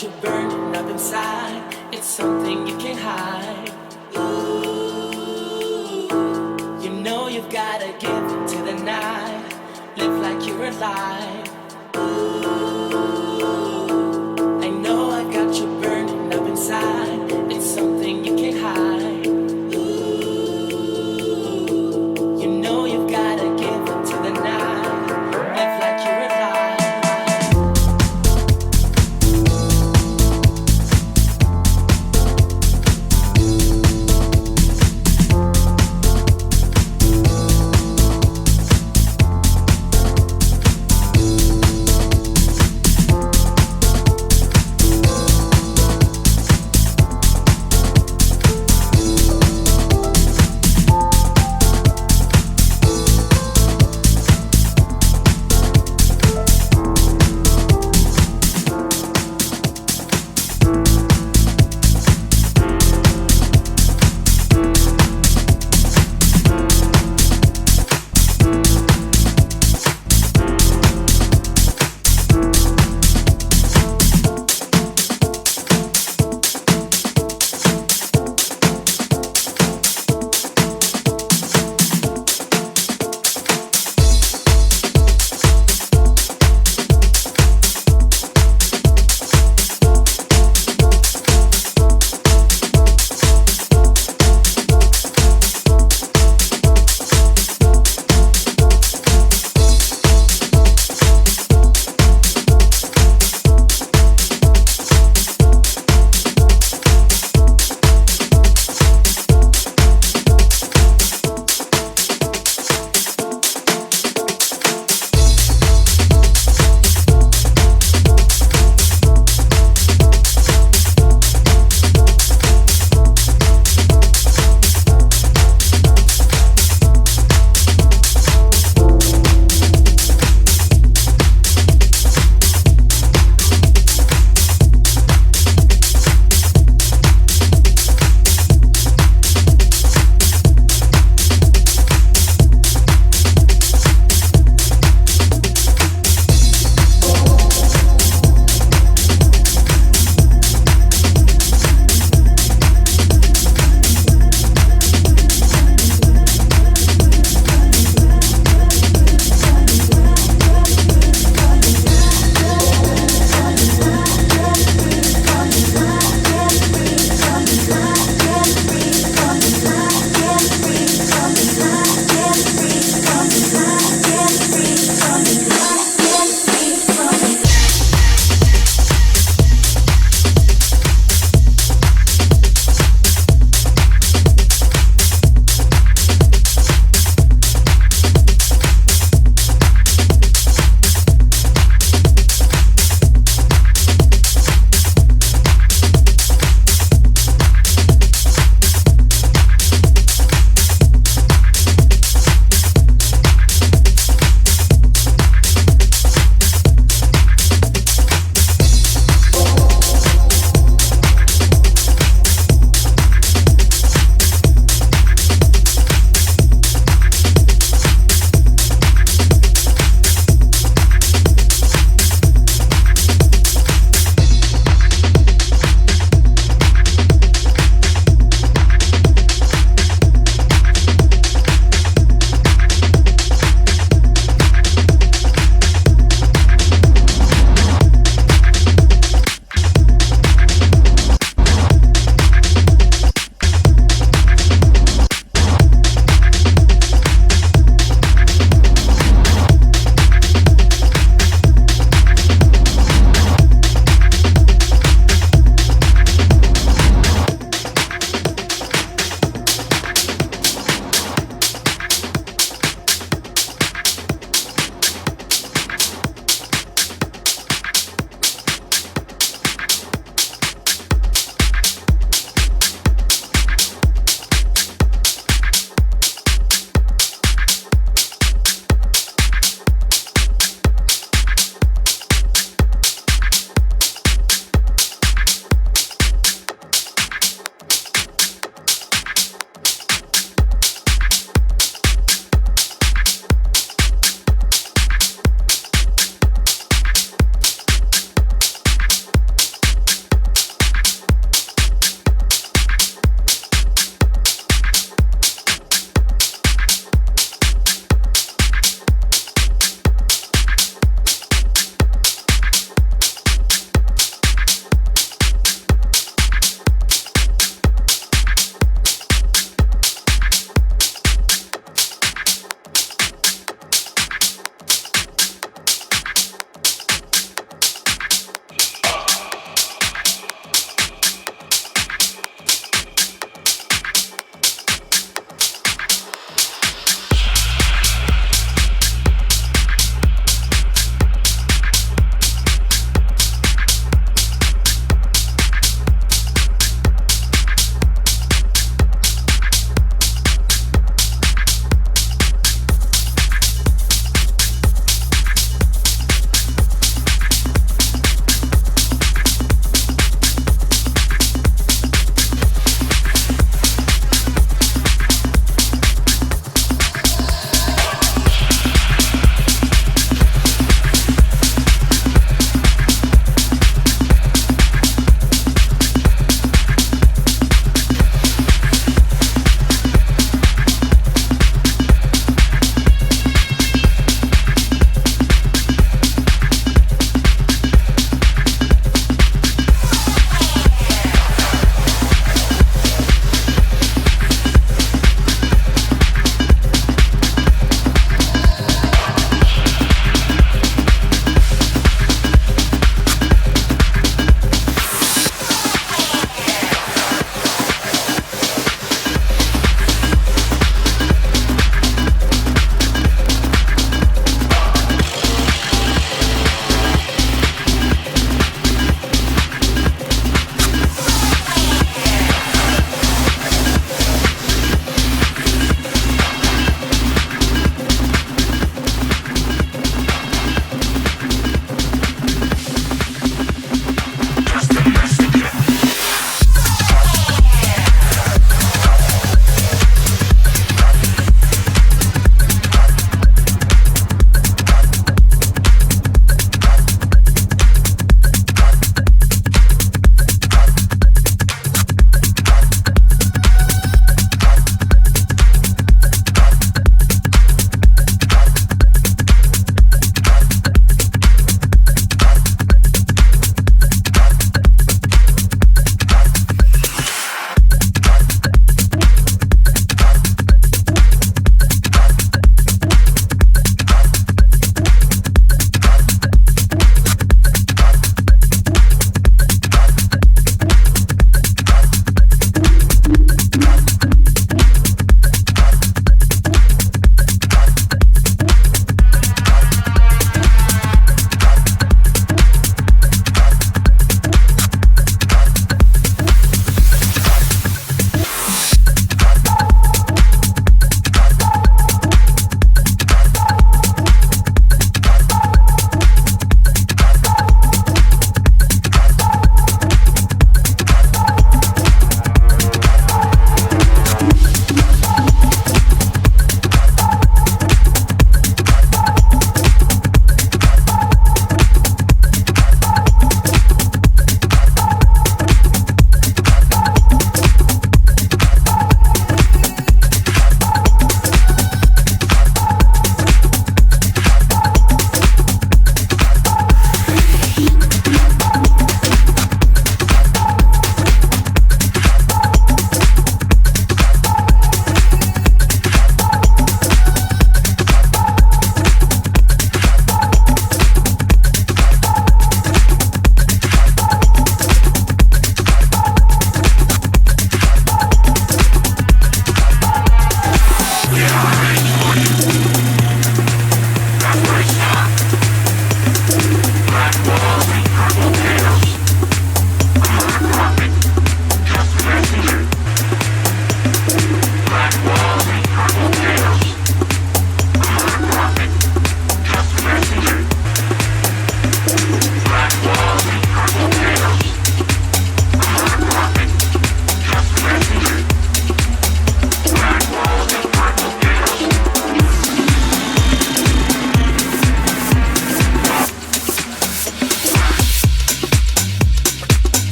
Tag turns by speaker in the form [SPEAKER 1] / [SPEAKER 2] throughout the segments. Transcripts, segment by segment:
[SPEAKER 1] got you burning up inside. It's something you can't hide. Ooh, you know you've gotta give into the night. Live like you're alive. Ooh, I know I got you burning up inside. It's something you can't hide. Ooh, you know you've gotta give into the night. Live like you're alive.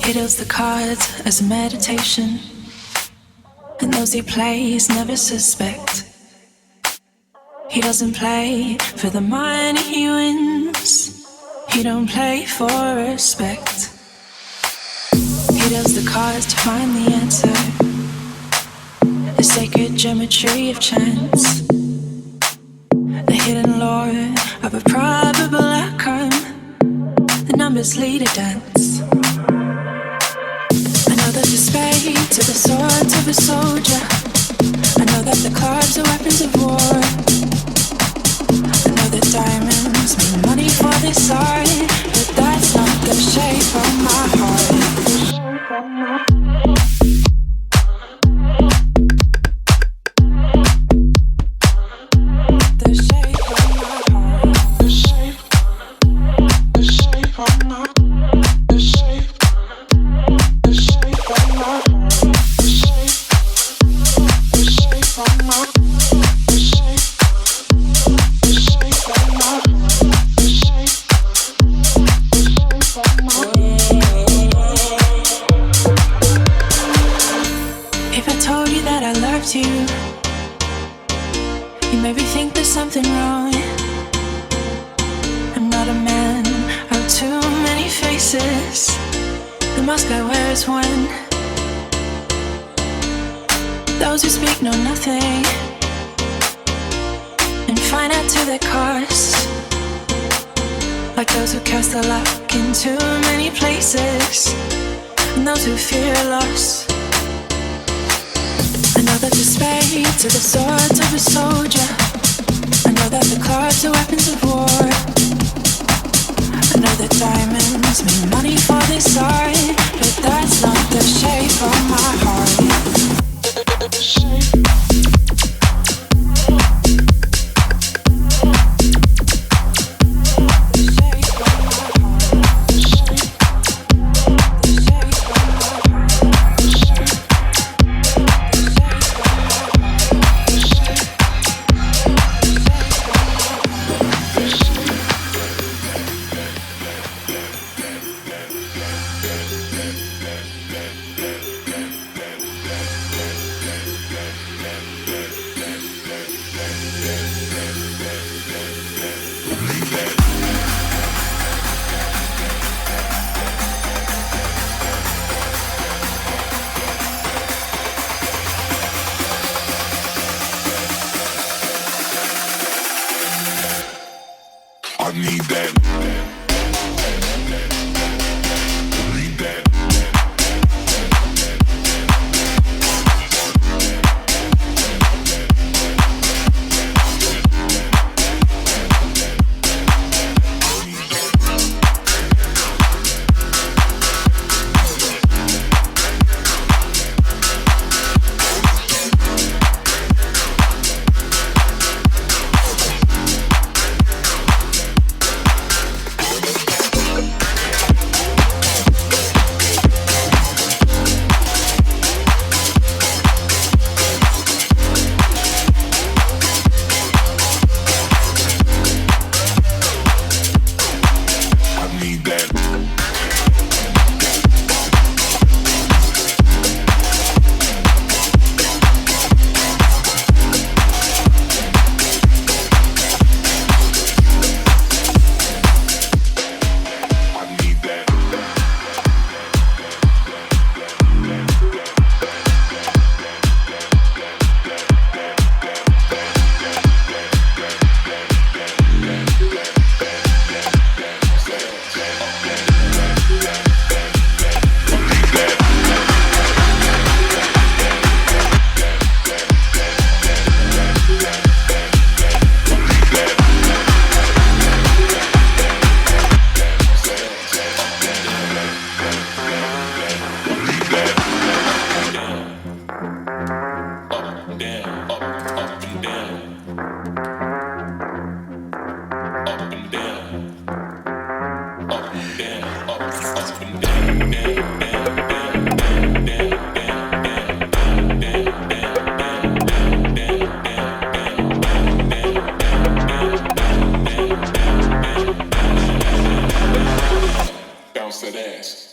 [SPEAKER 2] He deals the cards as a meditation, and those he plays never suspect. He doesn't play for the money he wins. He don't play for respect. He deals the cards to find the answer, the sacred geometry of chance, the hidden lore of a probable outcome. The numbers lead a dance. I know there's a spade to the swords of a soldier. I know that the cards are weapons of war. I know that diamonds mean money for this art, but that's not the shape of my heart. You maybe think there's something wrong. I'm not a man of too many faces. The mask I wear is one. Those who speak know nothing and find out to their cost, like those who cast their luck in too many places, and those who fear loss. I know that the spade to the swords of a soldier. I know that the cards are weapons of war. I know that diamonds mean money for this art, but that's not the shape of my heart. The shape.
[SPEAKER 3] I need that. Need that. Bounce that ass.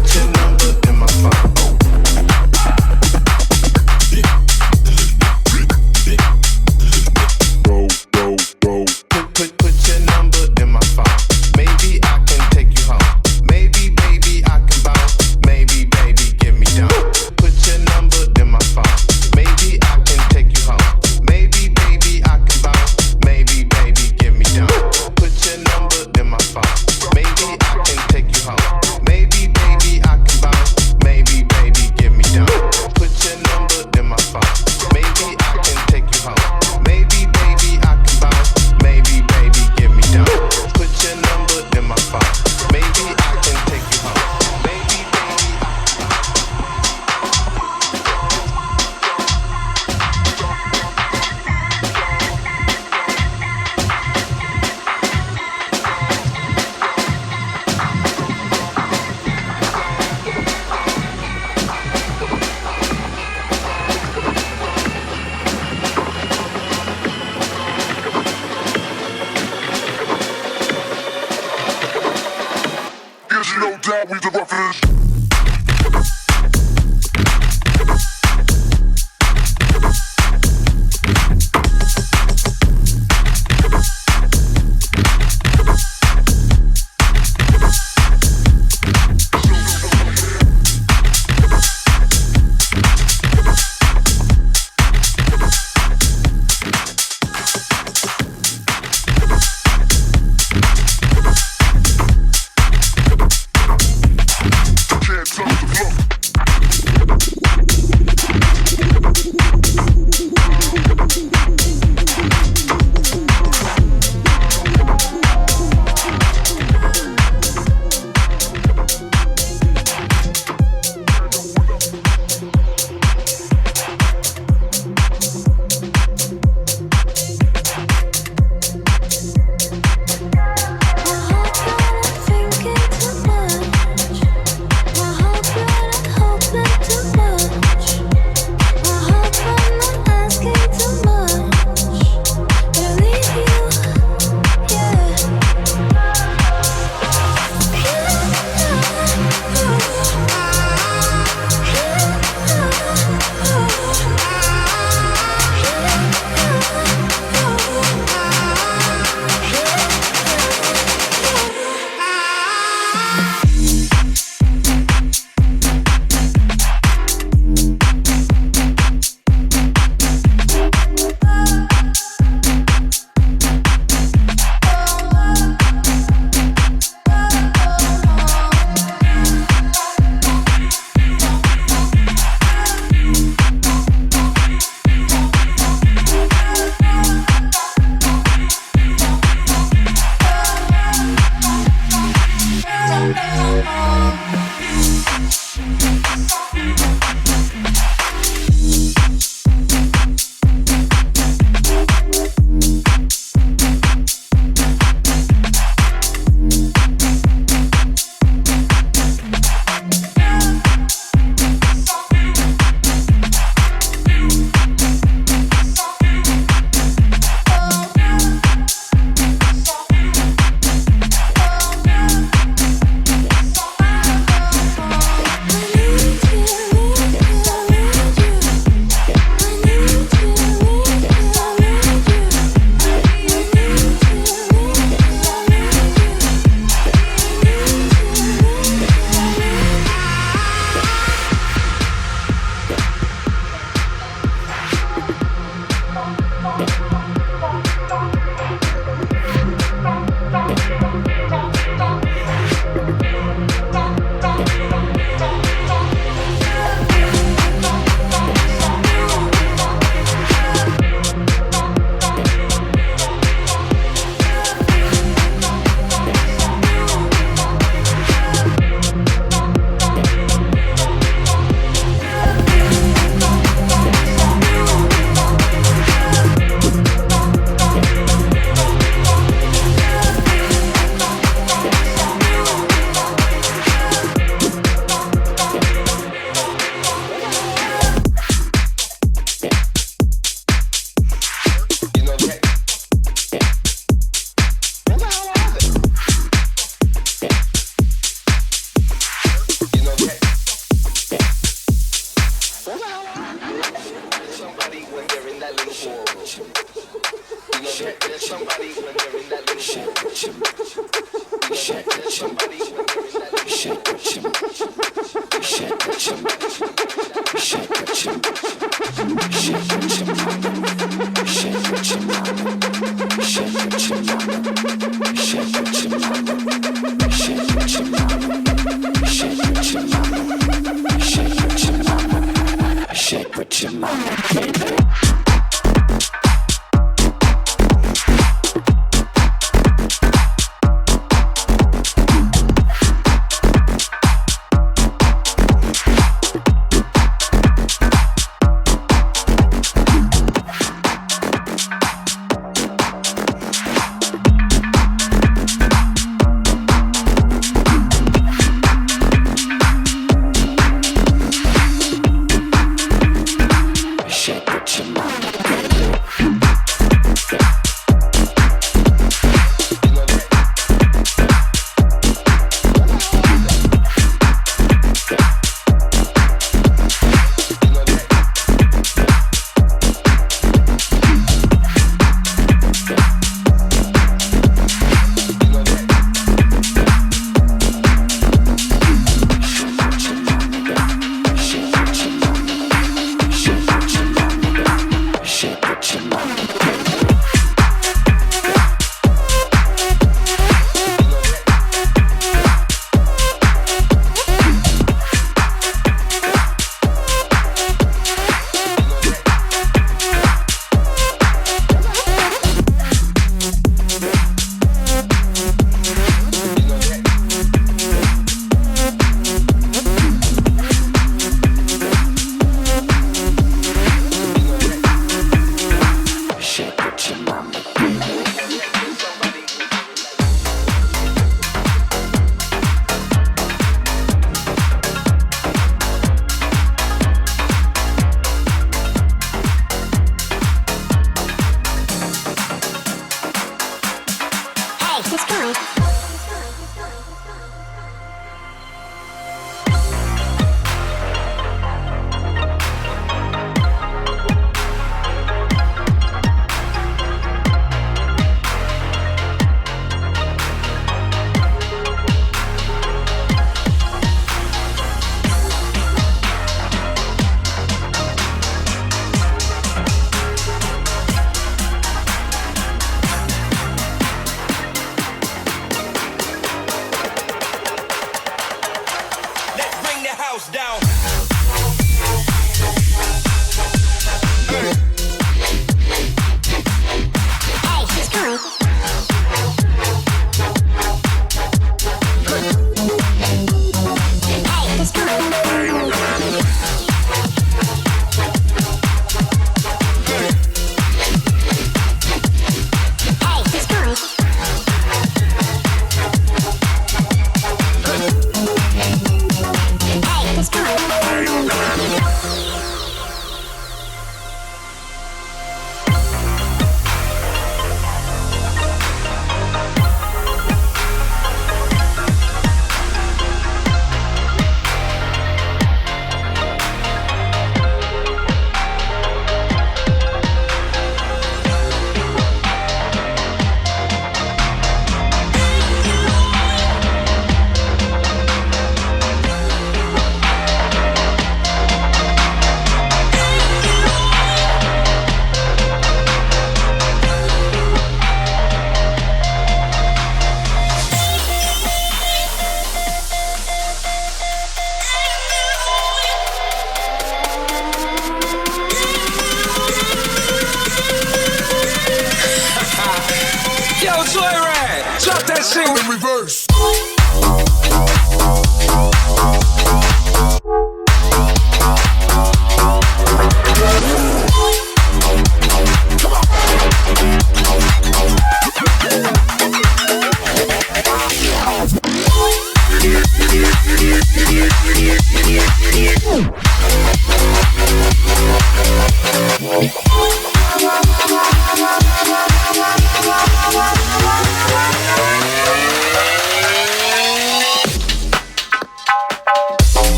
[SPEAKER 4] Put your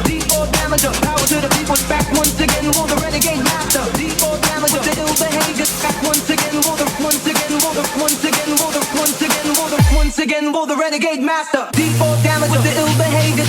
[SPEAKER 4] D4 damager, power to the people. Back once again, will the renegade master. D4 damager, the ill behavior. Back once again, will the once again, will the once again, will the once again, will the once again, will the renegade master. D4 damager, the ill behavior.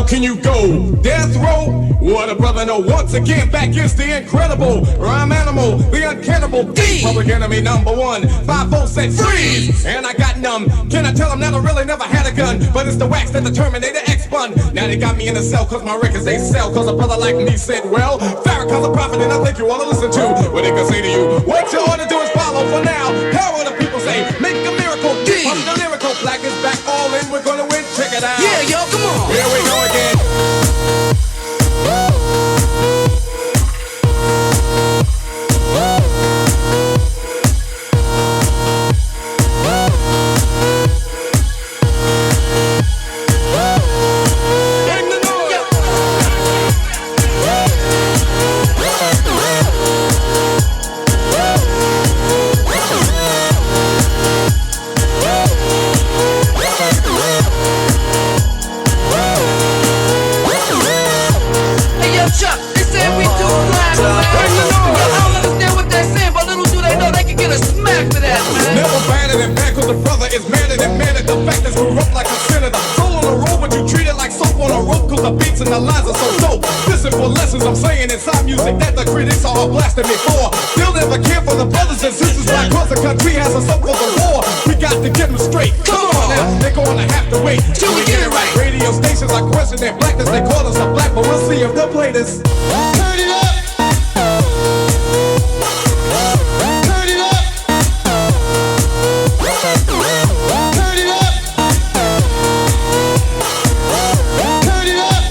[SPEAKER 5] Can you go? Death row? What a brother, no. Once again, back is the incredible rhyme animal, the uncannibal D. Public enemy number one. 5-0 said freeze, and I got numb. Can I tell them that I really never had a gun? But it's the wax that the Terminator X spun. Now they got me in the cell cause my records they sell. Cause a brother like me said, well, Farrakhan's a prophet and I think you wanna listen to what they can say to you. What you ought to do is follow for now. Power the people say, make a miracle. D. From the lyrical, black is back, all in, we're gonna win. Check it out.
[SPEAKER 4] Yeah, yo, come on.
[SPEAKER 5] Here we go again. you treat it like soap on a rope, cause the beats and the lines are so dope. Listen for lessons I'm saying inside music that the critics are blasting me for. They'll never care for the brothers and sisters like cause the country has us up for the war. We got to get them straight. Come on now, they're gonna have to wait till we get it right. Radio stations are questioning their blackness, they call us a black, but we'll see if they'll play this. Turn it up. Turn it up. Turn it up. Turn it up. Turn it up. Turn it up. Turn it up.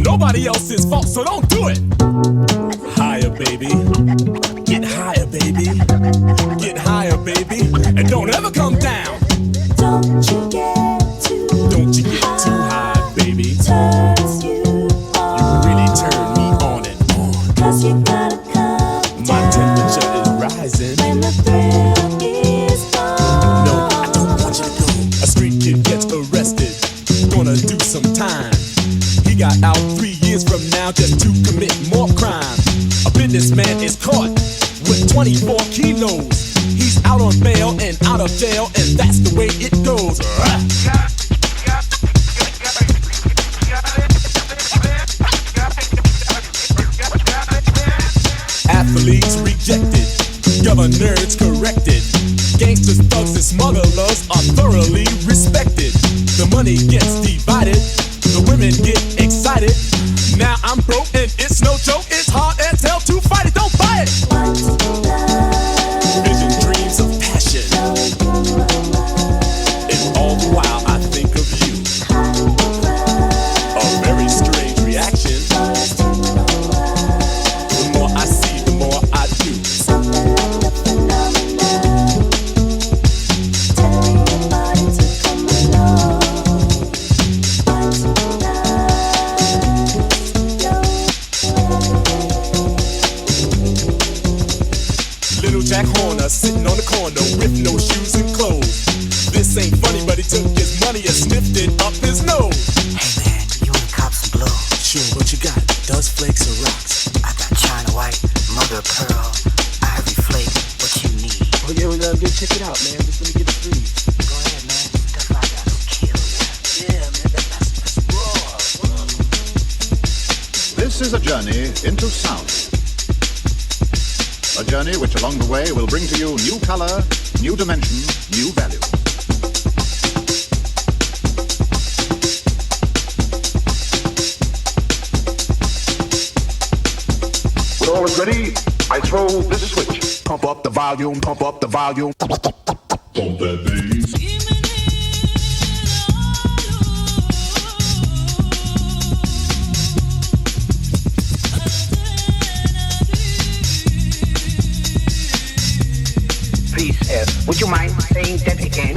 [SPEAKER 5] Nobody else's fault, so don't do it. Higher, baby. Get higher, baby. Get higher, baby. And don't ever come down.
[SPEAKER 2] Don't you get too
[SPEAKER 6] arrested, gonna do some time. He got out 3 years from now just to commit more crime. A businessman is caught with 24 kilos. He's out on bail and out of jail, and that's the way it goes. Athletes rejected, governors corrected. Gangsters, thugs, and smugglers are thoroughly respected. The money gets divided, the women get excited. Now I'm broke and it's no joke, it's hard as hell to fight it, don't buy it. Vision, dreams of passion, and all the while I think of you. A very strange reaction. The more I see, the more I do. Little Jack Horner sitting on the corner with no shoes and clothes. This ain't funny, but he took his money and sniffed it up his nose.
[SPEAKER 7] Hey man, you wanna cop some blow?
[SPEAKER 6] Sure, what you got? Dust flakes or rocks?
[SPEAKER 7] I got China White, Mother of Pearl, Ivory Flake, what you need?
[SPEAKER 6] Oh yeah, well, good. Check it out, man. Just let me get it free.
[SPEAKER 7] Go ahead, man. Stuff I got will kill ya. Yeah, man, that's raw.
[SPEAKER 8] This is a journey into sound. A journey which along the way will bring to you new color, new dimension, new value.
[SPEAKER 9] When all is ready, I throw this switch.
[SPEAKER 6] Pump up the volume, pump up the volume.
[SPEAKER 3] Pump that bass.
[SPEAKER 7] Please, would you mind saying that again?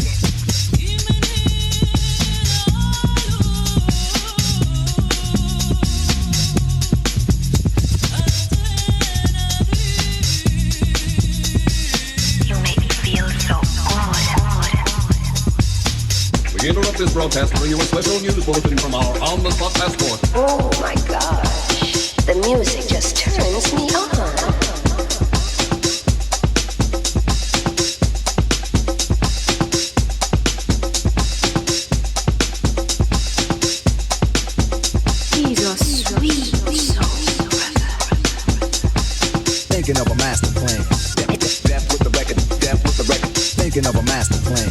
[SPEAKER 10] You make me feel so good.
[SPEAKER 5] We interrupt this broadcast to bring you a special news bulletin from our on-the-spot passport.
[SPEAKER 10] Oh my gosh, the music just turns me on.
[SPEAKER 11] Thinking of a master plan. Death with the record. Death with the record. Thinking of a master plan.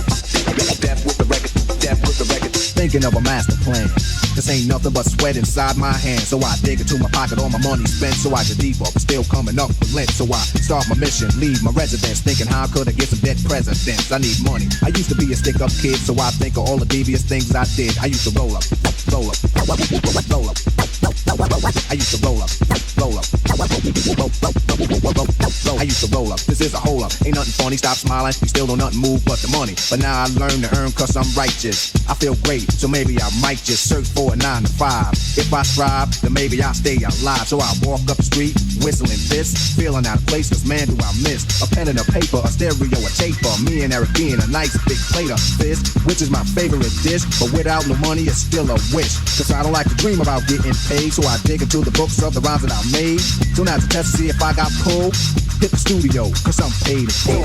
[SPEAKER 11] Death with the record. Death with the record. Thinking of a master plan. This ain't nothing but sweat inside my hands. So I dig into my pocket, all my money spent. So I just default, but still coming up with lint. So I start my mission, leave my residence, thinking how could I get some dead presidents? I need money. I used to be a stick-up kid, so I think of all the devious things I did. I used to roll up, roll up, roll up. I used to roll up, roll up, I used to roll up. This is a hole up. Ain't nothing funny. Stop smiling. We still don't nothing move but the money. But now I learn to earn 'cause I'm righteous. I feel great, so maybe I might just search for a 9 to 5. If I strive, then maybe I'll stay alive. So I walk up the street, whistling this, feeling out of place. 'Cause man, do I miss a pen and a paper, a stereo, a taper. Me and Eric being a nice big plate of fish, which is my favorite dish. But without no money, it's still a wish. 'Cause I don't like to dream about getting paid, so I dig into the books of the rhymes that I made. So now to test to see if I got pulled, hit the studio, 'cause I'm paid in full.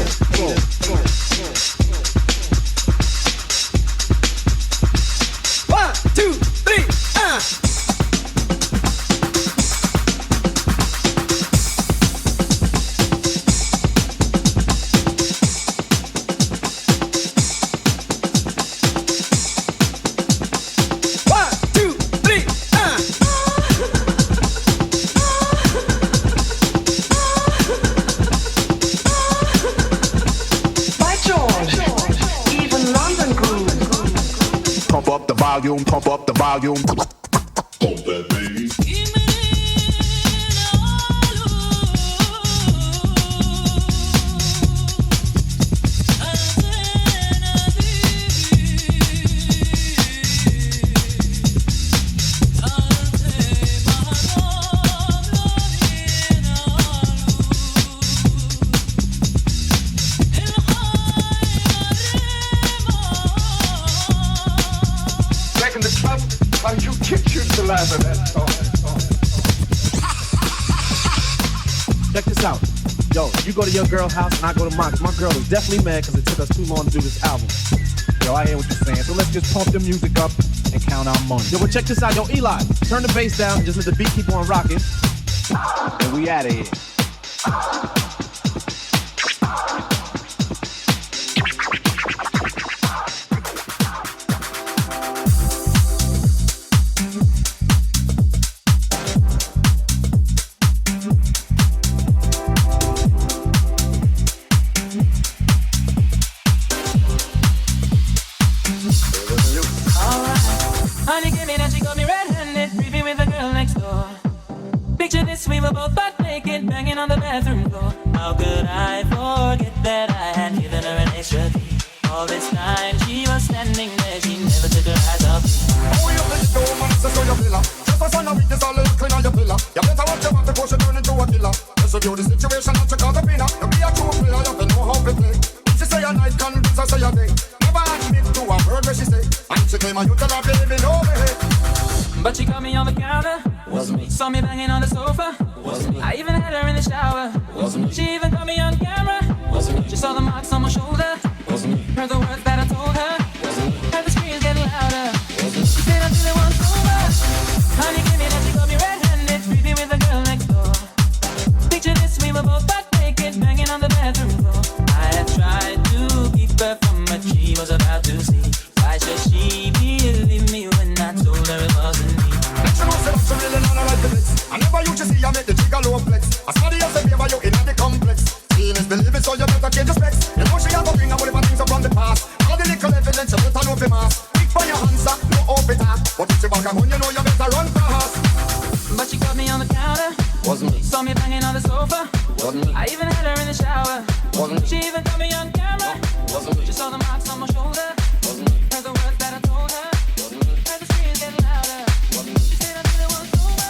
[SPEAKER 4] One, two, three,
[SPEAKER 6] volume, pump up the volume.
[SPEAKER 3] Pump that bass.
[SPEAKER 9] Like you kids used to laugh at that song.
[SPEAKER 12] Check this out. Yo, you go to your girl's house and I go to mine. My girl is definitely mad because it took us too long to do this album. Yo, I hear what you're saying. So let's just pump the music up and count our money. Yo, but check this out. Yo, Eli, turn the bass down and just let the beat keep on rocking. And we out of here.
[SPEAKER 1] Honey came in and she got me red-handed, creepy with the girl next door. Picture this, we were both butt naked, banging on the bathroom floor. How could I forget that I had given her an extra key? All this time she was standing there, she never took her eyes off me.
[SPEAKER 5] Oh, you let it go, man, so show your pillar. Just a son of weakness, all little clean on your pillar. You better watch your back before she turn into a killer. Just review the situation, not check out the winner. You be a true player, you have to know how to play. If she say a night, convince her say a day. Never admit to a word where she say. And she claim you tell her, baby, no way.
[SPEAKER 1] But she caught me on the counter. Wasn't me. Saw me banging on the sofa. Wasn't me. I even had her in the shower. Wasn't me. She even caught me on camera. Wasn't me. She saw the marks on my shoulder. Wasn't me. Heard the words that I told her. Wasn't me. Heard the screams getting louder. Wasn't me. She said until it was over. Honey came in and she got me red-handed, creepy with the girl next door. Picture this, we were both butt naked, banging on the bathroom floor. I had tried to keep her from what she was about to see. Why should she believe me when I told her it wasn't me?
[SPEAKER 5] She knows that she really not like the mix. I never used to see you make the jigger low flex. As somebody else favor you in the complex. Seeing is believing, so you better change the specs. You know she have a bring a whole heap of things up from the past. All the little evidence, you better know the mass. Pick for your hands, no open heart. But if she back a gun, you know you better run fast.
[SPEAKER 1] But she caught me on the counter.
[SPEAKER 5] Wasn't me.
[SPEAKER 1] Saw me banging on the sofa.
[SPEAKER 5] Wasn't me.
[SPEAKER 1] I even had her in the shower.
[SPEAKER 5] Wasn't me.
[SPEAKER 1] She even caught me on camera.
[SPEAKER 5] Wasn't me.
[SPEAKER 1] She saw the marks on my shoulder.
[SPEAKER 5] Wasn't me.
[SPEAKER 1] Heard the words that I told her.
[SPEAKER 5] Wasn't me.
[SPEAKER 1] Heard the screams getting louder.
[SPEAKER 5] Wasn't me.
[SPEAKER 1] She said until it was over.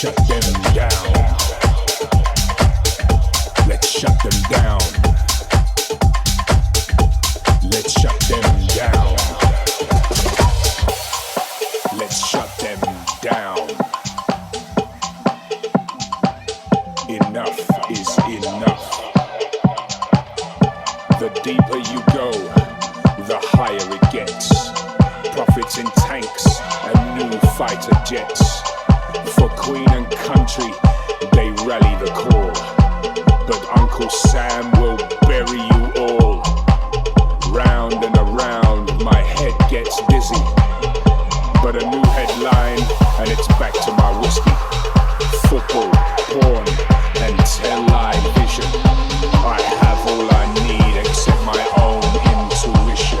[SPEAKER 13] shut them down. Let's shut them down. Let's shut them down. Let's shut them down. Enough is enough. The deeper you go, the higher it gets. Profits in tanks and new fighter jets. For Queen and country, they rally the call. But Uncle Sam will bury you all. Round and around, my head gets dizzy. But a new headline, and it's back to my whiskey. Football, porn, and television. I have all I need except my own intuition.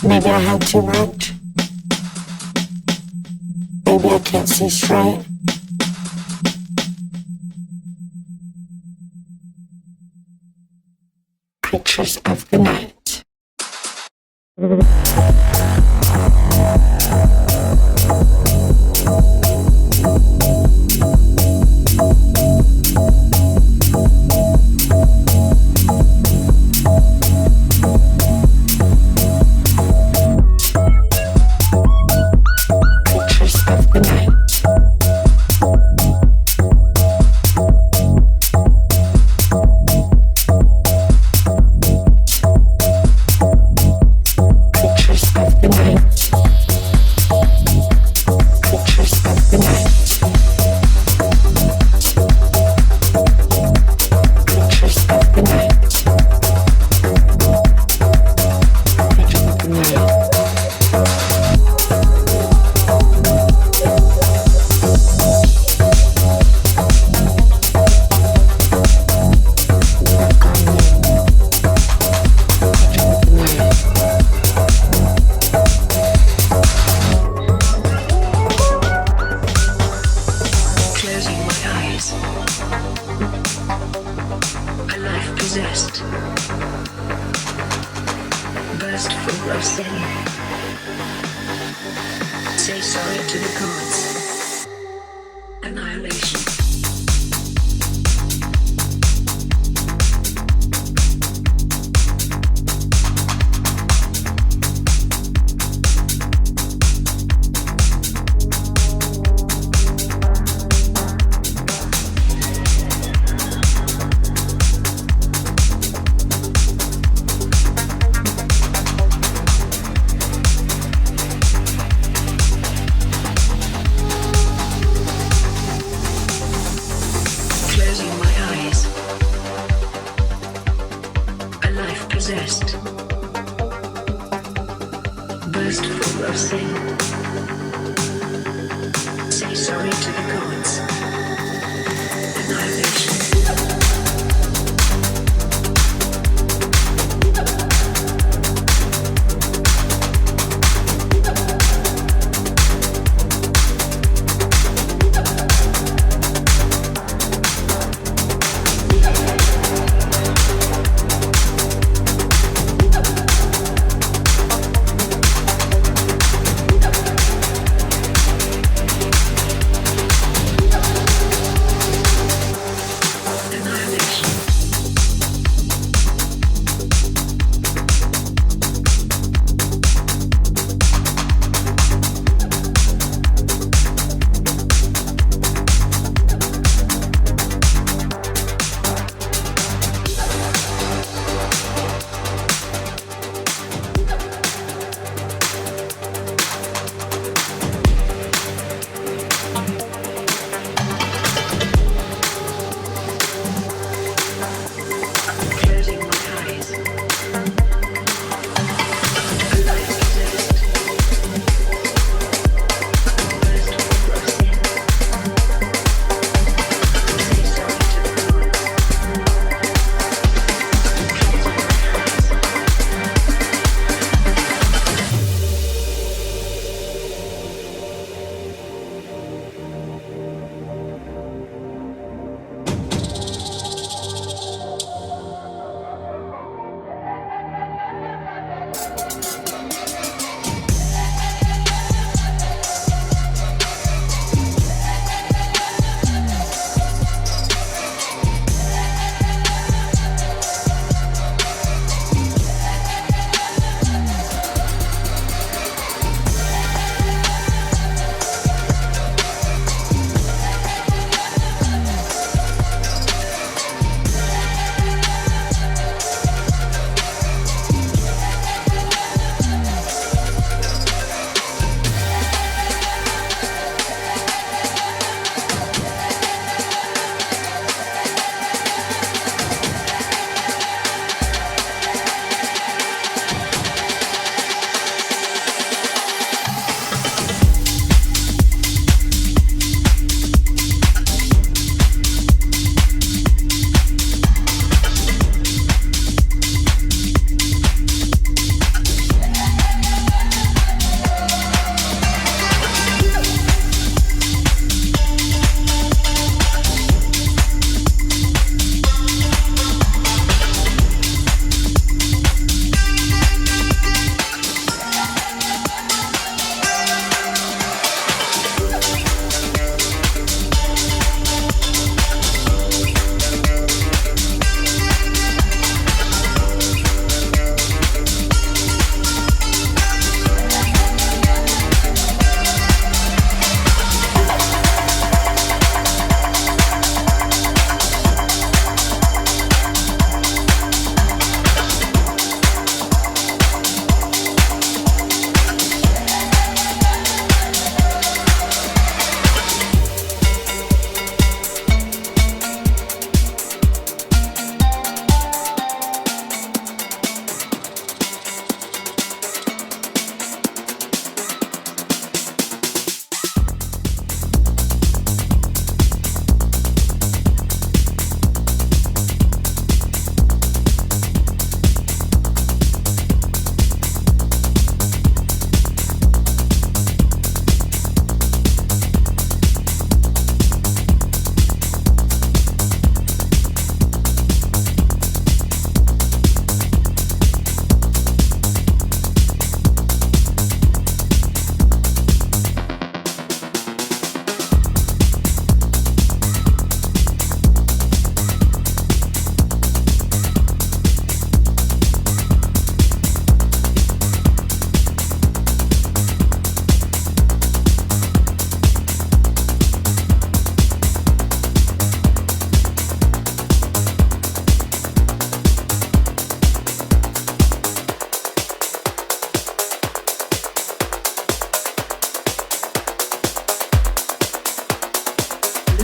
[SPEAKER 14] Maybe I had too much. Maybe I can't see straight. Pictures of the night.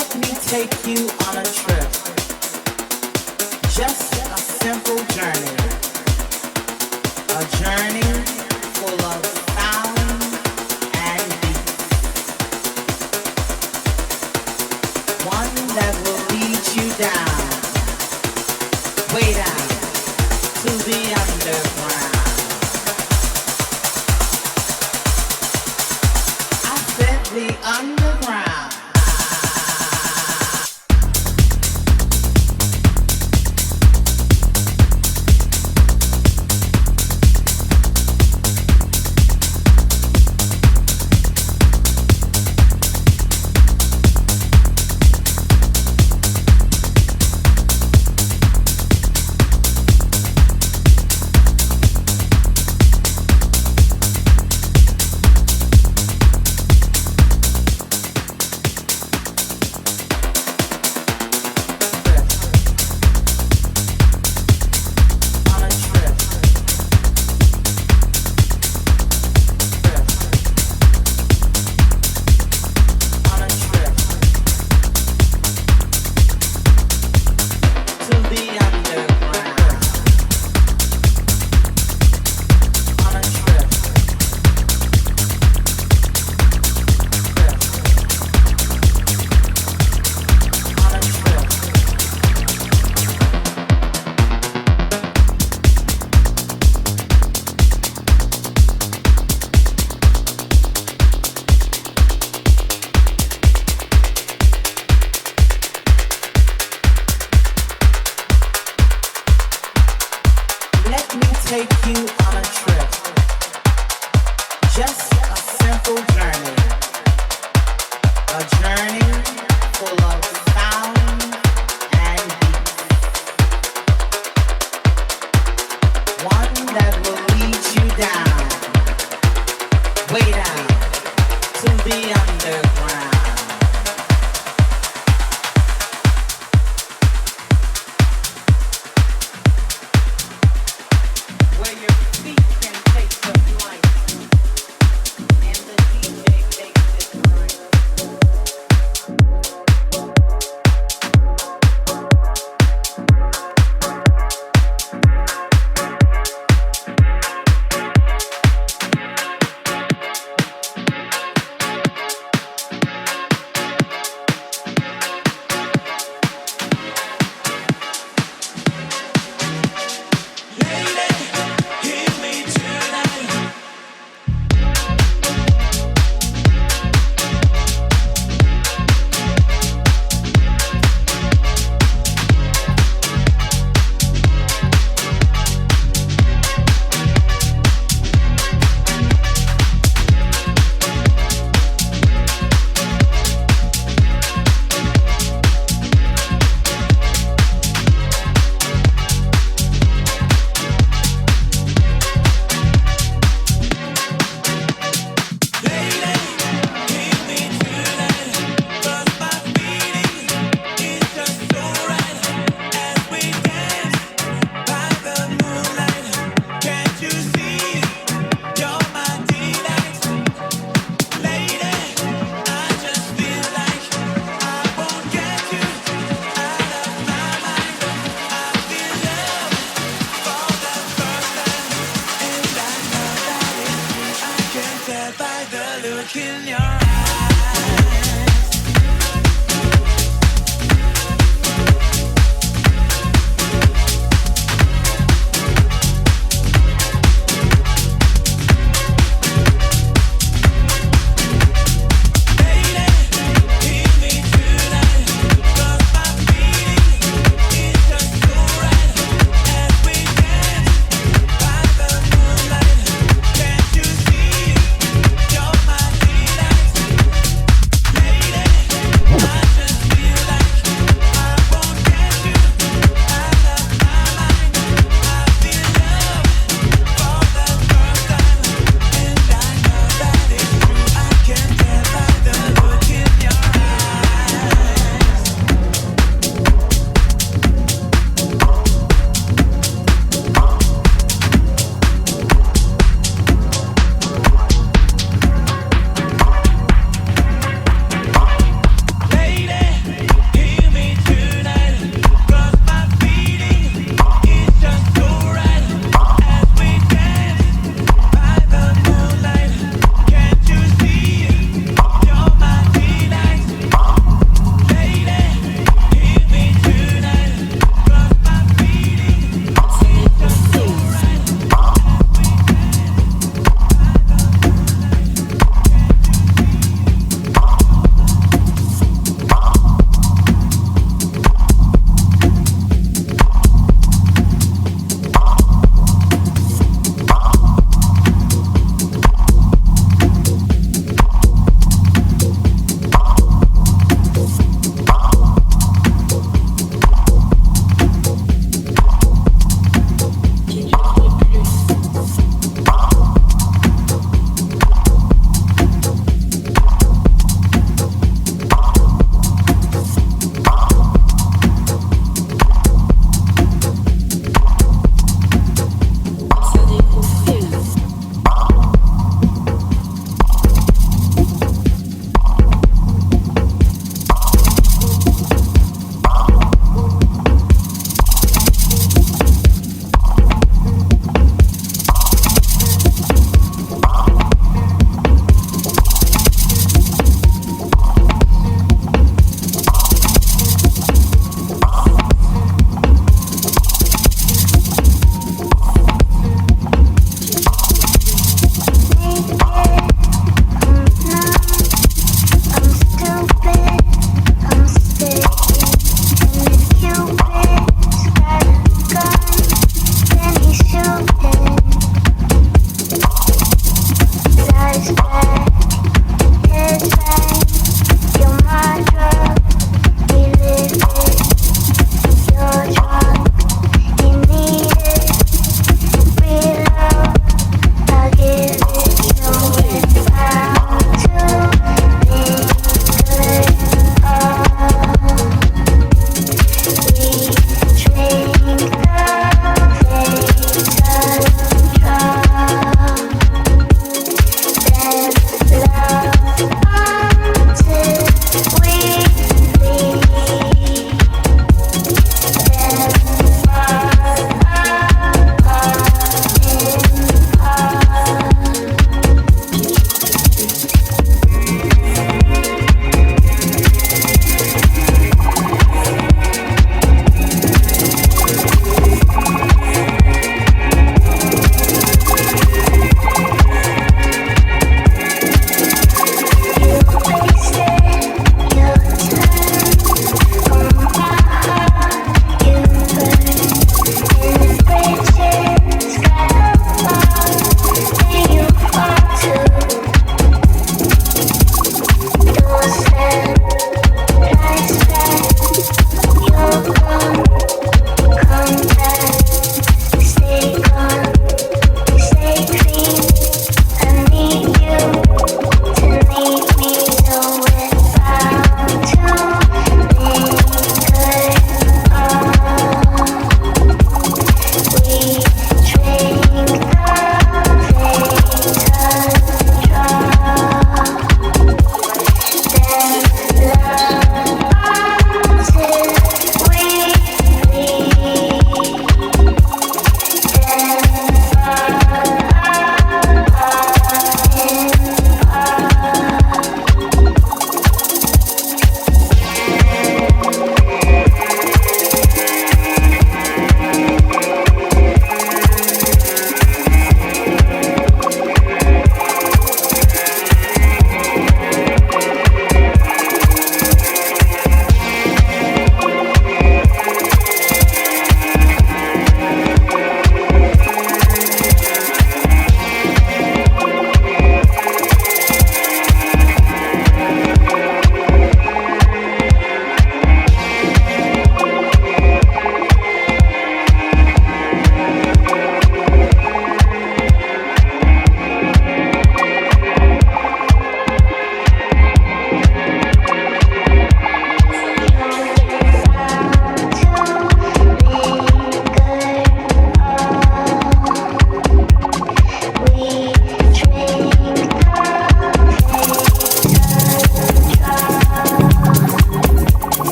[SPEAKER 15] Let me take you on a trip. Just a simple journey. A journey full of sound and beat. One that will lead you down, way down, to the underground. I said the underground.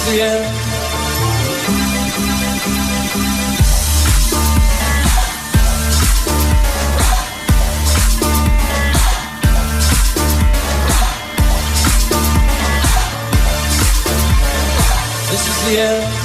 [SPEAKER 1] the air. This is the air.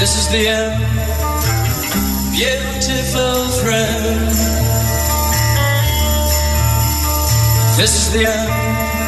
[SPEAKER 1] This is the end, beautiful friend. This is the end.